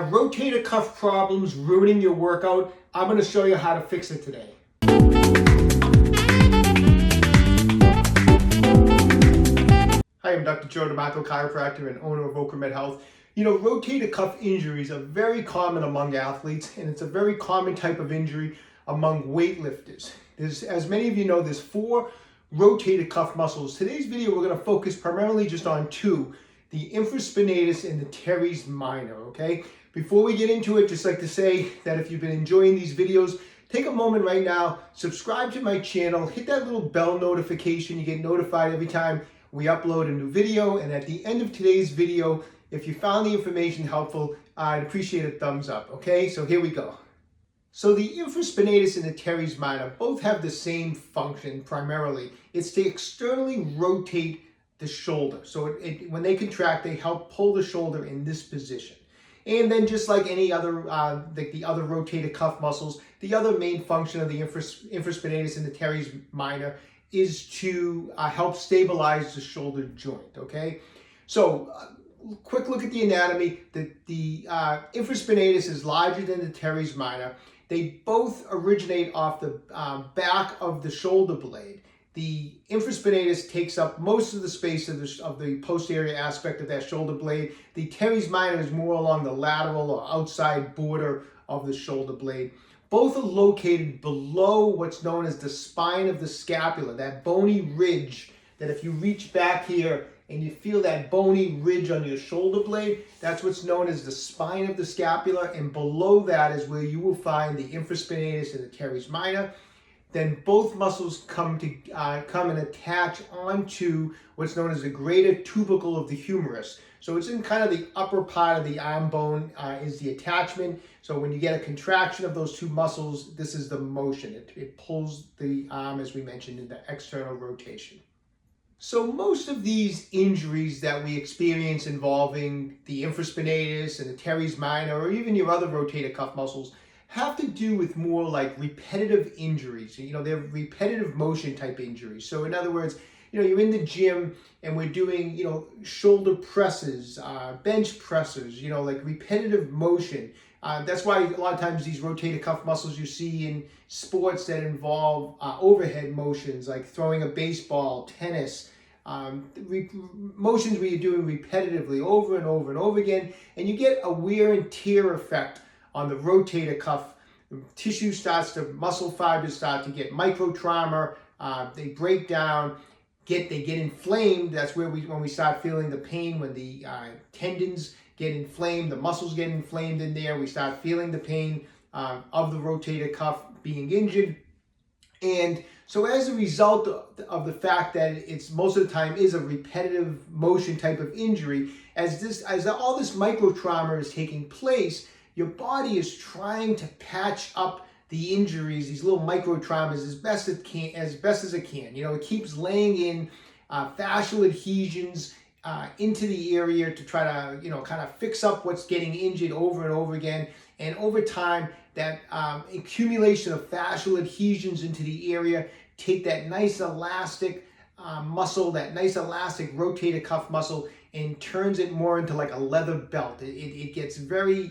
Are rotator cuff problems ruining your workout? I'm going to show you how to fix it today. Hi, I'm Dr. Joe DeMarco, chiropractor and owner of OcraMed Health. You know, rotator cuff injuries are very common among athletes, and it's a very common type of injury among weightlifters. As many of you know, there's 4 rotator cuff muscles. Today's video, we're going to focus primarily just on 2, the infraspinatus and the teres minor, okay? Before we get into it, just like to say that if you've been enjoying these videos, take a moment right now, subscribe to my channel, hit that little bell notification. You get notified every time we upload a new video. And at the end of today's video, if you found the information helpful, I'd appreciate a thumbs up, okay? So here we go. So the infraspinatus and the teres minor both have the same function primarily. It's to externally rotate the shoulder. So when they contract, they help pull the shoulder in this position. And then just like any other, the other rotator cuff muscles, the other main function of the infraspinatus and the teres minor is to help stabilize the shoulder joint, okay? So quick look at the anatomy. The infraspinatus is larger than the teres minor. They both originate off the back of the shoulder blade. The infraspinatus takes up most of the space of the posterior aspect of that shoulder blade. The teres minor is more along the lateral or outside border of the shoulder blade. Both are located below what's known as the spine of the scapula, that bony ridge that if you reach back here and you feel that bony ridge on your shoulder blade, that's what's known as the spine of the scapula, and below that is where you will find the infraspinatus and the teres minor. Then both muscles come and attach onto what's known as the greater tubercle of the humerus. So it's in kind of the upper part of the arm bone is the attachment. So when you get a contraction of those 2 muscles, this is the motion. It pulls the arm, as we mentioned, in the external rotation. So most of these injuries that we experience involving the infraspinatus and the teres minor, or even your other rotator cuff muscles, have to do with more like repetitive injuries. You know, they're repetitive motion type injuries. So in other words, you know, you're in the gym and we're doing, you know, shoulder presses, bench presses, you know, like repetitive motion. That's why a lot of times these rotator cuff muscles you see in sports that involve overhead motions, like throwing a baseball, tennis, motions where you're doing repetitively over and over and over again, and you get a wear and tear effect on the rotator cuff. The tissue starts to, muscle fibers start to get micro trauma, they break down, they get inflamed. That's where when we start feeling the pain, when the tendons get inflamed, the muscles get inflamed in there, we start feeling the pain of the rotator cuff being injured. And so as a result of the fact that it's most of the time is a repetitive motion type of injury, as all this micro trauma is taking place, your body is trying to patch up the injuries, these little micro traumas, as best as it can. You know, it keeps laying in fascial adhesions into the area to try to, you know, kind of fix up what's getting injured over and over again. And over time, that accumulation of fascial adhesions into the area take that nice elastic muscle, that nice elastic rotator cuff muscle, and turns it more into like a leather belt. It gets very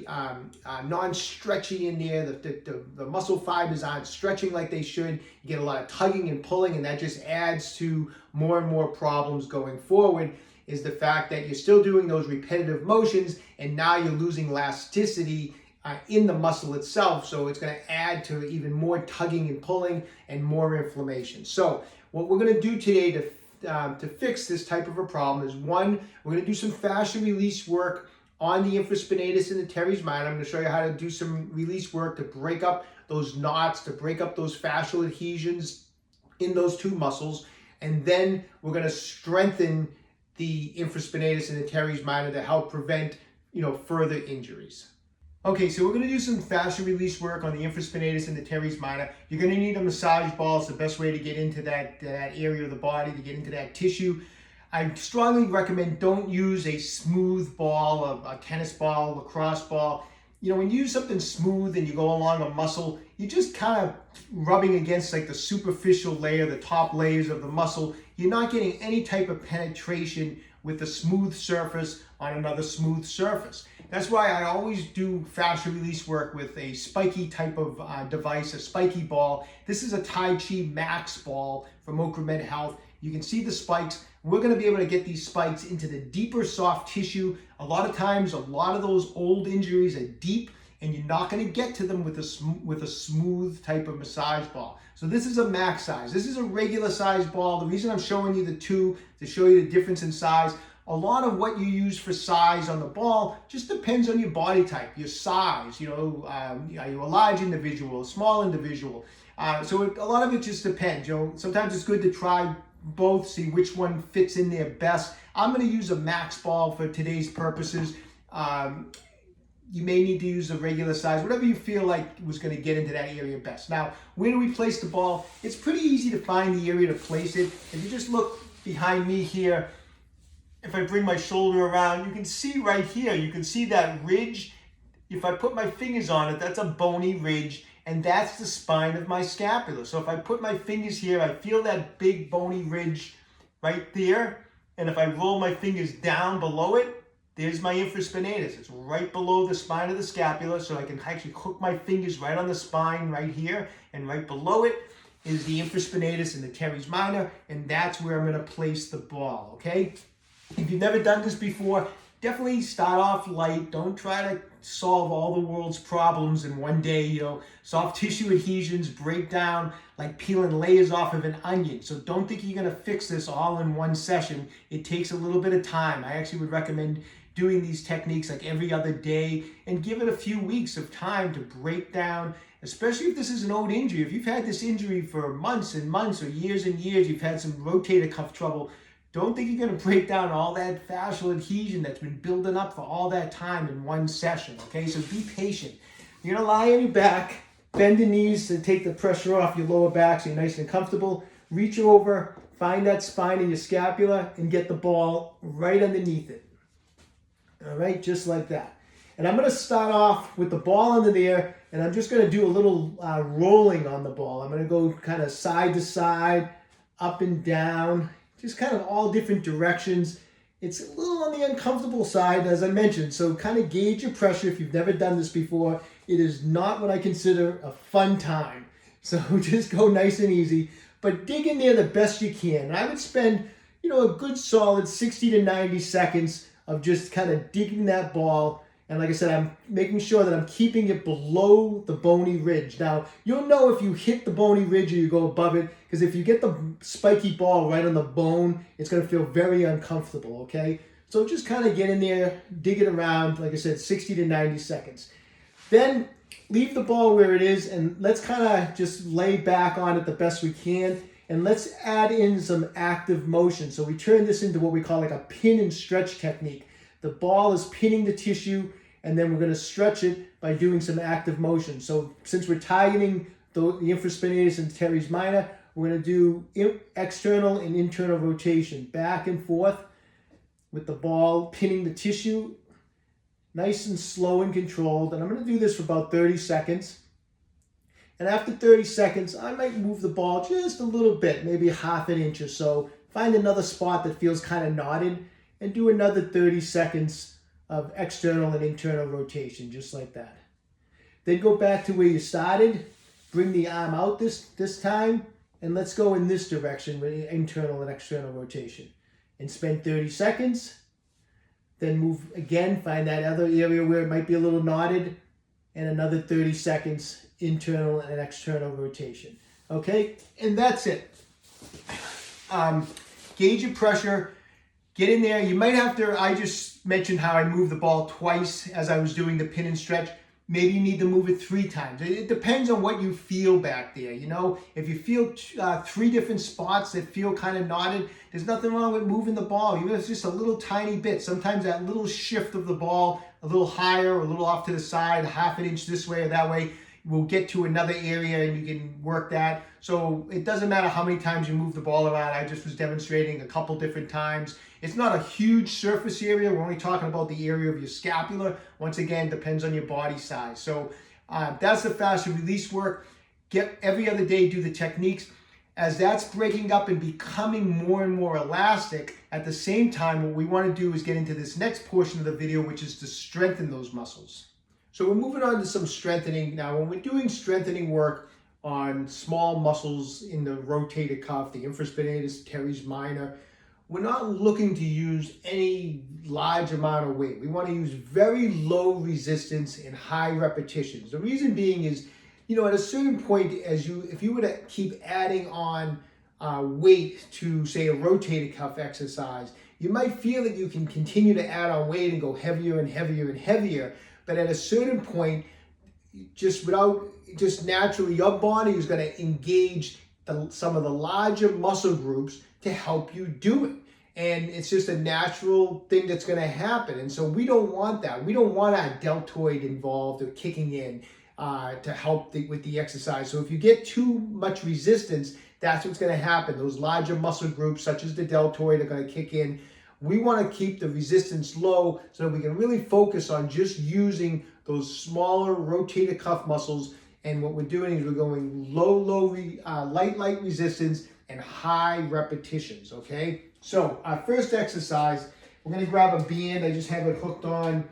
non-stretchy in there. The muscle fibers aren't stretching like they should. You get a lot of tugging and pulling, and that just adds to more and more problems going forward, is the fact that you're still doing those repetitive motions, and now you're losing elasticity in the muscle itself. So it's going to add to even more tugging and pulling and more inflammation. So what we're going to do today to fix this type of a problem is, 1, we're going to do some fascia release work on the infraspinatus and the teres minor. I'm going to show you how to do some release work to break up those knots, to break up those fascial adhesions in those 2 muscles. And then we're going to strengthen the infraspinatus and the teres minor to help prevent, you know, further injuries. Okay, so we're going to do some fascia release work on the infraspinatus and the teres minor. You're going to need a massage ball. It's the best way to get into that area of the body, to get into that tissue. I strongly recommend don't use a smooth ball, a tennis ball, lacrosse ball. You know, when you use something smooth and you go along a muscle, you're just kind of rubbing against like the superficial layer, the top layers of the muscle. You're not getting any type of penetration with a smooth surface on another smooth surface. That's why I always do fascial release work with a spiky type of device, a spiky ball. This is a Tai Chi Max ball from OcraMed Health. You can see the spikes. We're going to be able to get these spikes into the deeper soft tissue. A lot of times, a lot of those old injuries are deep, and you're not going to get to them with a smooth type of massage ball. So this is a max size. This is a regular size ball. The reason I'm showing you the two, to show you the difference in size. A lot of what you use for size on the ball just depends on your body type, your size. Are you a large individual, a small individual? So a lot of it just depends. Sometimes it's good to try both, see which one fits in there best. I'm going to use a max ball for today's purposes. You may need to use a regular size, whatever you feel like was going to get into that area best. Now, where do we place the ball? It's pretty easy to find the area to place it. If you just look behind me here, if I bring my shoulder around, you can see right here, you can see that ridge. If I put my fingers on it, that's a bony ridge, and that's the spine of my scapula. So if I put my fingers here, I feel that big bony ridge right there. And if I roll my fingers down below it, there's my infraspinatus. It's right below the spine of the scapula, so I can actually hook my fingers right on the spine right here, and right below it is the infraspinatus and the teres minor, and that's where I'm going to place the ball, okay? If you've never done this before, definitely start off light. Don't try to solve all the world's problems in one day. Soft tissue adhesions break down like peeling layers off of an onion. So don't think you're going to fix this all in one session. It takes a little bit of time. I actually would recommend doing these techniques like every other day and give it a few weeks of time to break down, especially if this is an old injury. If you've had this injury for months and months or years and years, you've had some rotator cuff trouble, don't think you're going to break down all that fascial adhesion that's been building up for all that time in one session, okay? So be patient. You're going to lie on your back, bend the knees to take the pressure off your lower back so you're nice and comfortable. Reach over, find that spine in your scapula, and get the ball right underneath it. All right, just like that. And I'm going to start off with the ball under there, and I'm just going to do a little rolling on the ball. I'm going to go kind of side to side, up and down, just kind of all different directions. It's a little on the uncomfortable side, as I mentioned, so kind of gauge your pressure if you've never done this before. It is not what I consider a fun time. So just go nice and easy, but dig in there the best you can. And I would spend, a good solid 60 to 90 seconds of just kind of digging that ball. And like I said, I'm making sure that I'm keeping it below the bony ridge. Now, you'll know if you hit the bony ridge or you go above it, because if you get the spiky ball right on the bone, it's going to feel very uncomfortable, okay? So just kind of get in there, dig it around, like I said, 60 to 90 seconds. Then leave the ball where it is, and let's kind of just lay back on it the best we can. And let's add in some active motion. So we turn this into what we call like a pin and stretch technique. The ball is pinning the tissue, and then we're going to stretch it by doing some active motion. So since we're targeting the infraspinatus and teres minor, we're going to do external and internal rotation, back and forth with the ball pinning the tissue, nice and slow and controlled. And I'm going to do this for about 30 seconds. And after 30 seconds, I might move the ball just a little bit, maybe half an inch or so. Find another spot that feels kind of knotted and do another 30 seconds of external and internal rotation, just like that. Then go back to where you started. Bring the arm out this time, and let's go in this direction with internal and external rotation. And spend 30 seconds. Then move again, find that other area where it might be a little knotted, and another 30 seconds internal and external rotation. Okay, and that's it. Gauge your pressure, get in there. You might have to, I just mentioned how I moved the ball twice as I was doing the pin and stretch. Maybe you need to move it 3 times. It depends on what you feel back there. If you feel 3 different spots that feel kind of knotted, there's nothing wrong with moving the ball. Even if it's just a little tiny bit. Sometimes that little shift of the ball, a little higher or a little off to the side, half an inch this way or that way, we'll get to another area and you can work that. So it doesn't matter how many times you move the ball around. I just was demonstrating a couple different times. It's not a huge surface area. We're only talking about the area of your scapula. Once again, depends on your body size. So that's the fascial release work. Get every other day, do the techniques. As that's breaking up and becoming more and more elastic, at the same time, what we want to do is get into this next portion of the video, which is to strengthen those muscles. So we're moving on to some strengthening. Now, when we're doing strengthening work on small muscles in the rotator cuff, the infraspinatus, teres minor, we're not looking to use any large amount of weight. We want to use very low resistance and high repetitions. The reason being is, at a certain point, if you were to keep adding on weight to, say, a rotator cuff exercise, you might feel that you can continue to add on weight and go heavier and heavier and heavier. But at a certain point, just naturally, your body is going to engage some of the larger muscle groups to help you do it. And it's just a natural thing that's going to happen. And so we don't want that. We don't want our deltoid involved or kicking in to help with the exercise. So if you get too much resistance, that's what's going to happen. Those larger muscle groups, such as the deltoid, are going to kick in. We want to keep the resistance low so that we can really focus on just using those smaller rotator cuff muscles. And what we're doing is we're going light resistance and high repetitions, okay? So our first exercise, we're going to grab a band. I just have it hooked on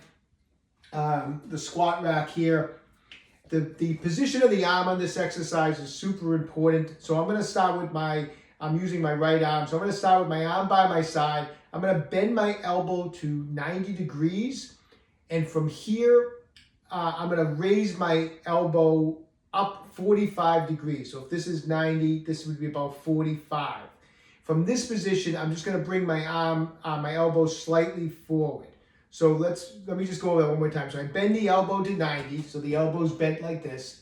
the squat rack here. The position of the arm on this exercise is super important. So I'm going to start with I'm using my right arm. So I'm going to start with my arm by my side. I'm going to bend my elbow to 90 degrees. And from here, I'm going to raise my elbow up 45 degrees. So if this is 90, this would be about 45. From this position, I'm just going to bring my my elbow slightly forward. So let me just go over that one more time. So I bend the elbow to 90, so the elbow's bent like this.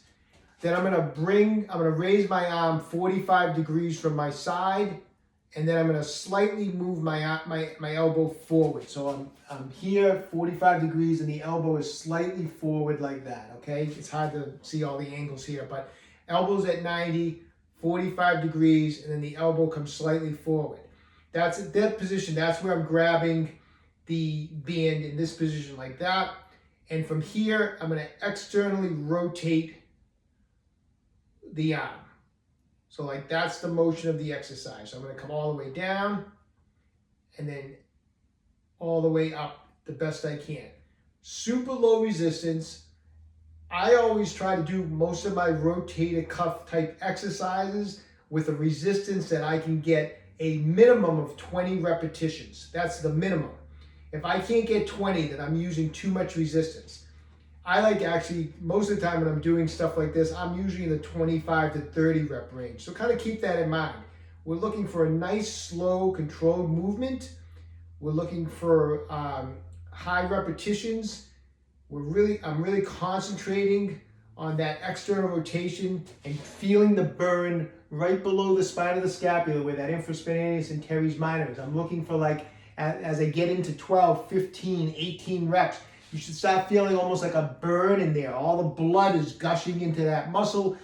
Then I'm going to raise my arm 45 degrees from my side, and then I'm going to slightly move my elbow forward. So I'm here 45 degrees, and the elbow is slightly forward like that, okay? It's hard to see all the angles here, but elbow's at 90, 45 degrees, and then the elbow comes slightly forward. That's at that position. That's where I'm grabbing the band in this position like that. And from here, I'm going to externally rotate the arm. So like that's the motion of the exercise. So I'm going to come all the way down and then all the way up the best I can. Super low resistance. I always try to do most of my rotator cuff type exercises with a resistance that I can get a minimum of 20 repetitions. That's the minimum. If I can't get 20, then I'm using too much resistance. I like actually, most of the time when I'm doing stuff like this, I'm usually in the 25 to 30 rep range. So kind of keep that in mind. We're looking for a nice, slow, controlled movement. We're looking for high repetitions. I'm really concentrating on that external rotation and feeling the burn right below the spine of the scapula where that infraspinatus and teres minor is. I'm looking for, like, as I get into 12, 15, 18 reps, you should start feeling almost like a burn in there. All the blood is gushing into that muscle.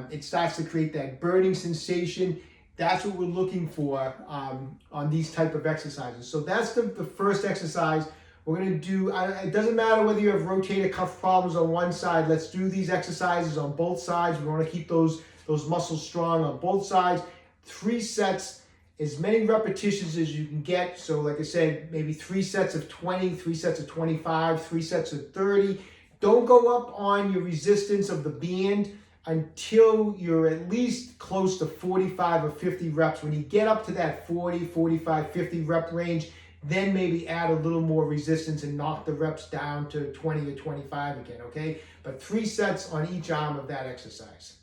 It starts to create that burning sensation. That's what we're looking for on these type of exercises. So that's the first exercise. We're going to do, it doesn't matter whether you have rotator cuff problems on one side. Let's do these exercises on both sides. We want to keep those muscles strong on both sides. 3 sets, as many repetitions as you can get. So like I said, maybe 3 sets of 20, 3 sets of 25, 3 sets of 30. Don't go up on your resistance of the band until you're at least close to 45 or 50 reps. When you get up to that 40, 45, 50 rep range, then maybe add a little more resistance and knock the reps down to 20 or 25 again, okay? But 3 sets on each arm of that exercise.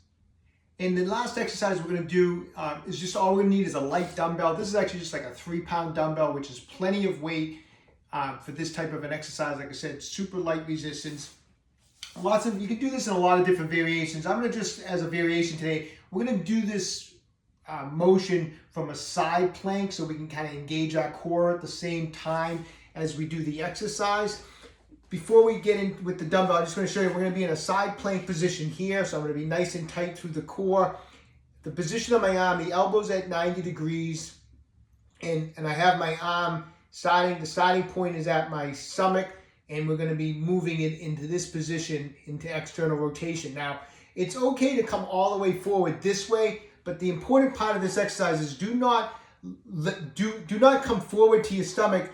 And the last exercise we're going to do is just all we need is a light dumbbell. This is actually just like a 3-pound dumbbell, which is plenty of weight for this type of an exercise. Like I said, super light resistance. You can do this in a lot of different variations. I'm going to just, as a variation today, we're going to do this motion from a side plank so we can kind of engage our core at the same time as we do the exercise. Before we get in with the dumbbell, I'm just going to show you, we're going to be in a side plank position here. So I'm going to be nice and tight through the core. The position of my arm, the elbow's at 90 degrees. And I have my arm the starting point is at my stomach. And we're going to be moving it into this position, into external rotation. Now, it's okay to come all the way forward this way, But the important part of this exercise is do not come forward to your stomach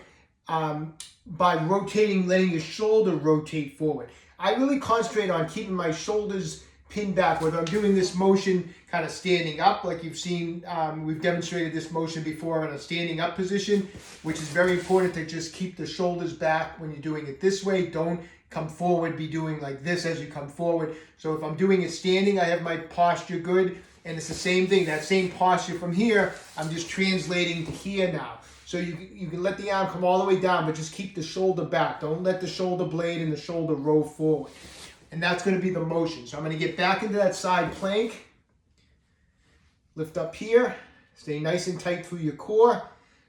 by rotating, letting your shoulder rotate forward. I really concentrate on keeping my shoulders pinned back, whether I'm doing this motion kind of standing up, like you've seen, we've demonstrated this motion before in a standing up position, which is very important to just keep the shoulders back when you're doing it this way. Don't come forward, be doing like this as you come forward. So if I'm doing it standing, I have my posture good, and it's the same thing, that same posture from here, I'm just translating to here now. So you can let the arm come all the way down, but just keep the shoulder back. Don't let the shoulder blade and the shoulder roll forward. And that's going to be the motion. So I'm going to get back into that side plank. Lift up here. Stay nice and tight through your core.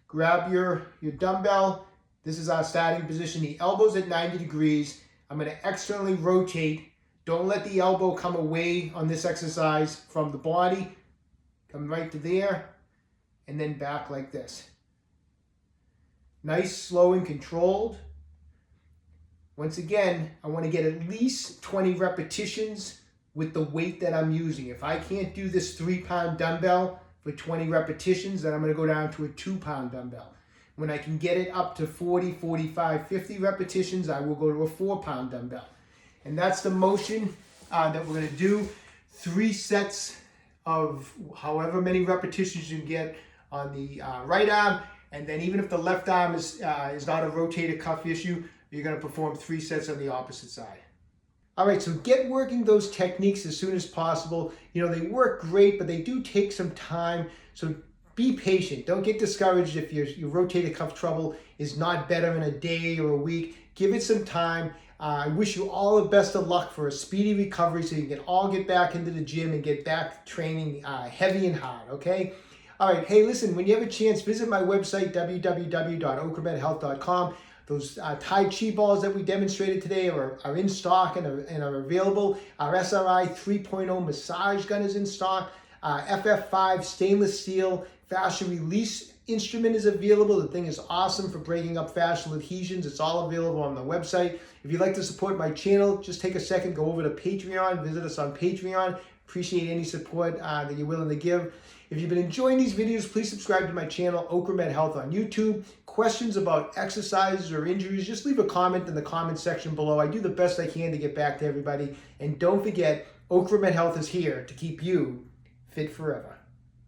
Grab your dumbbell. This is our starting position. The elbow's at 90 degrees. I'm going to externally rotate. Don't let the elbow come away on this exercise from the body. Come right to there. And then back like this. Nice, slow, and controlled. Once again, I want to get at least 20 repetitions with the weight that I'm using. If I can't do this 3-pound dumbbell for 20 repetitions, then I'm going to go down to a 2-pound dumbbell. When I can get it up to 40, 45, 50 repetitions, I will go to a 4-pound dumbbell. And that's the motion that we're going to do. 3 sets of however many repetitions you can get on the right arm. And then even if the left arm is not a rotator cuff issue, you're going to perform 3 sets on the opposite side. All right, so get working those techniques as soon as possible. You know, they work great, but they do take some time. So be patient. Don't get discouraged if your rotator cuff trouble is not better in a day or a week. Give it some time. I wish you all the best of luck for a speedy recovery so you can all get back into the gym and get back training heavy and hard, okay? All right, hey, listen, when you have a chance, visit my website, www.OcraMedHealth.com. Those Tai Chi balls that we demonstrated today are in stock and are available. Our SRI 3.0 massage gun is in stock. FF5 stainless steel fascial release instrument is available. The thing is awesome for breaking up fascial adhesions. It's all available on the website. If you'd like to support my channel, just take a second, go over to Patreon, visit us on Patreon. Appreciate any support that you're willing to give. If you've been enjoying these videos, please subscribe to my channel, OcraMed Health on YouTube. Questions about exercises or injuries, just leave a comment in the comment section below. I do the best I can to get back to everybody. And don't forget, OcraMed Health is here to keep you fit forever.